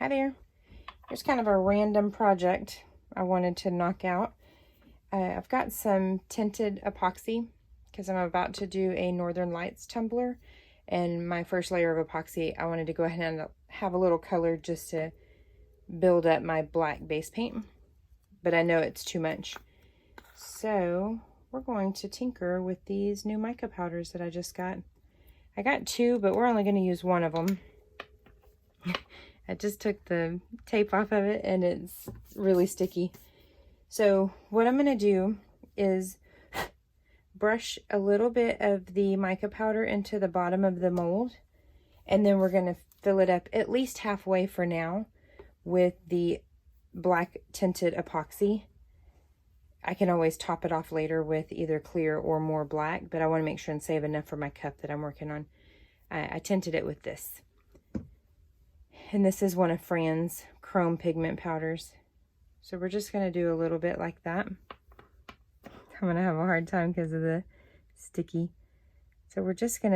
Hi there. Here's kind of a random project I wanted to knock out. I've got some tinted epoxy because I'm about to do a Northern Lights tumbler, and my first layer of epoxy, I wanted to go ahead and have a little color just to build up my black base paint, but I know it's too much. So we're going to tinker with these new mica powders that I just got. I got two, but we're only going to use one of them. I just took the tape off of it and it's really sticky. So what I'm going to do is brush a little bit of the mica powder into the bottom of the mold, and then we're going to fill it up at least halfway for now with the black tinted epoxy. I can always top it off later with either clear or more black, but I want to make sure and save enough for my cup that I'm working on. I tinted it with this. And this is one of Fran's chrome pigment powders. So we're just going to do a little bit like that. I'm going to have a hard time because of the sticky. So we're just going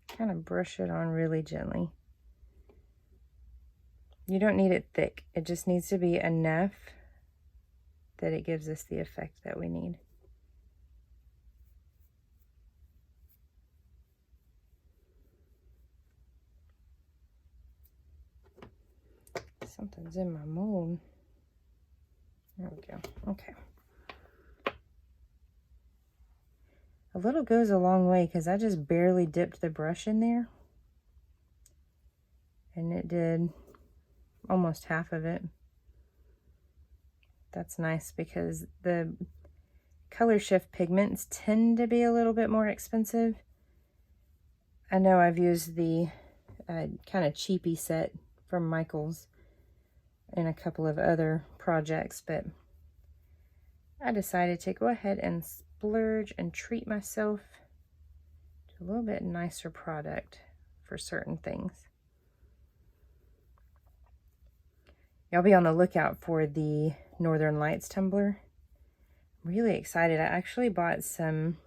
to kind of brush it on really gently. You don't need it thick. It just needs to be enough that it gives us the effect that we need. Something's in my mold. There we go. Okay. A little goes a long way because I just barely dipped the brush in there. And it did almost half of it. That's nice because the color shift pigments tend to be a little bit more expensive. I know I've used the kind of cheapy set from Michael's in a couple of other projects, but I decided to go ahead and splurge and treat myself to a little bit nicer product for certain things. Y'all be on the lookout for the Northern Lights tumbler. I'm really excited. I actually bought some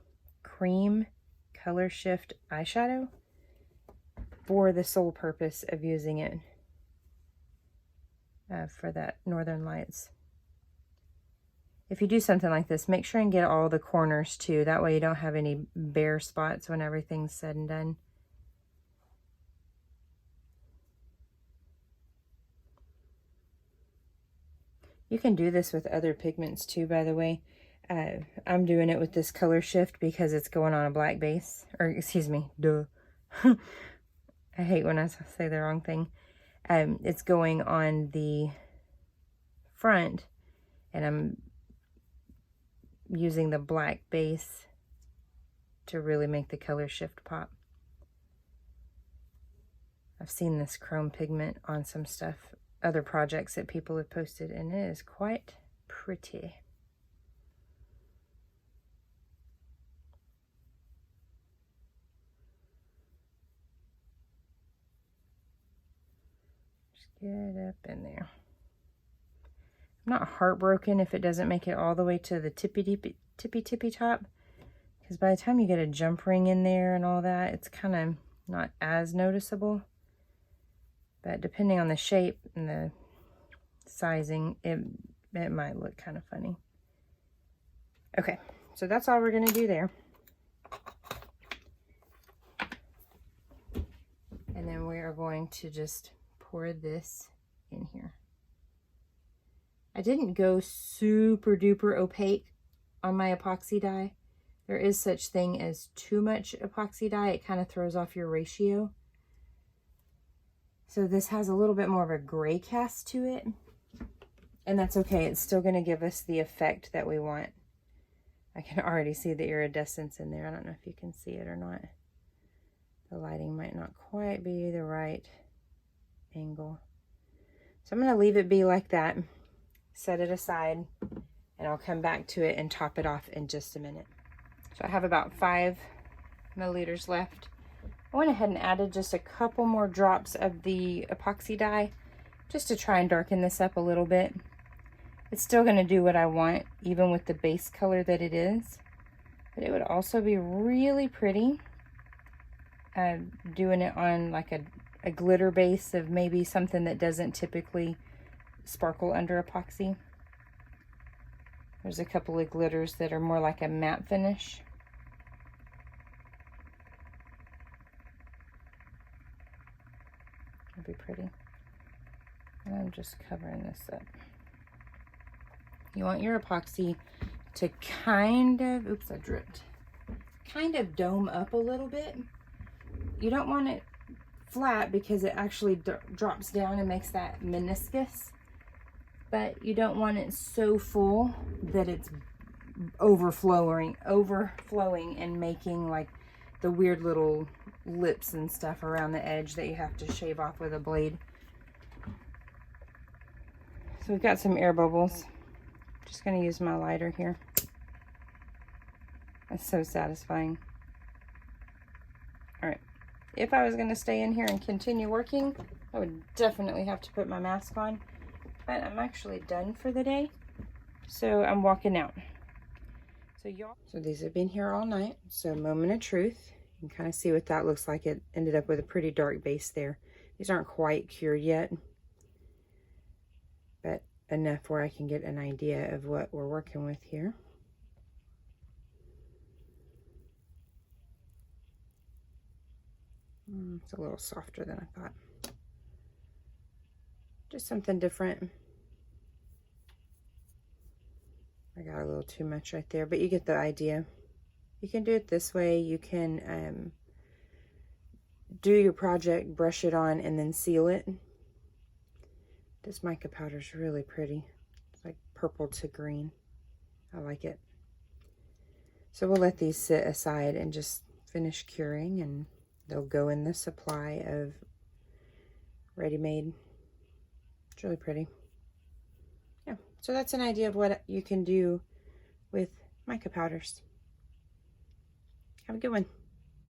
cream color shift eyeshadow for the sole purpose of using it for that Northern Lights. If you do something like this, make sure and get all the corners too. That way you don't have any bare spots when everything's said and done. You can do this with other pigments too, by the way. I'm doing it with this color shift because it's going on a black base. Or, excuse me, duh. I hate when I say the wrong thing. It's going on the front, and I'm using the black base to really make the color shift pop. I've seen this chrome pigment on some stuff, other projects that people have posted, and it is quite pretty. Just get up in there. I'm not heartbroken if it doesn't make it all the way to the tippy top, because by the time you get a jump ring in there and all that, it's kind of not as noticeable. But depending on the shape and the sizing, it might look kind of funny. Okay, so that's all we're going to do there. And then we are going to just pour this in here. I didn't go super duper opaque on my epoxy dye. There is such thing as too much epoxy dye. It kind of throws off your ratio. So this has a little bit more of a gray cast to it, and that's okay. It's still going to give us the effect that we want. I can already see the iridescence in there. I don't know if you can see it or not. The lighting might not quite be the right angle. So I'm going to leave it be like that, set it aside, and I'll come back to it and top it off in just a minute. So I have about 5 milliliters left. I went ahead and added just a couple more drops of the epoxy dye just to try and darken this up a little bit. It's still going to do what I want, even with the base color that it is. But it would also be really pretty doing it on like a a glitter base of maybe something that doesn't typically sparkle under epoxy. There's a couple of glitters that are more like a matte finish. It'll be pretty. And I'm just covering this up. You want your epoxy to kind of, oops, I dripped, kind of dome up a little bit. You don't want it flat because it actually drops down and makes that meniscus. But you don't want it so full that it's overflowing and making like the weird little lips and stuff around the edge that you have to shave off with a blade. So we've got some air bubbles. Just going to use my lighter here. That's so satisfying. All right. If I was going to stay in here and continue working, I would definitely have to put my mask on. But I'm actually done for the day, so I'm walking out. So these have been here all night. So moment of truth. You can kind of see what that looks like. It ended up with a pretty dark base there. These aren't quite cured yet, but enough where I can get an idea of what we're working with here. It's a little softer than I thought. Just something different. I got a little too much right there, but you get the idea. You can do it this way. You can do your project, brush it on, and then seal it. This mica powder is really pretty. It's like purple to green. I like it. So we'll let these sit aside and just finish curing, and they'll go in the supply of ready-made. It's really pretty. Yeah, so that's an idea of what you can do with mica powders. Have a good one.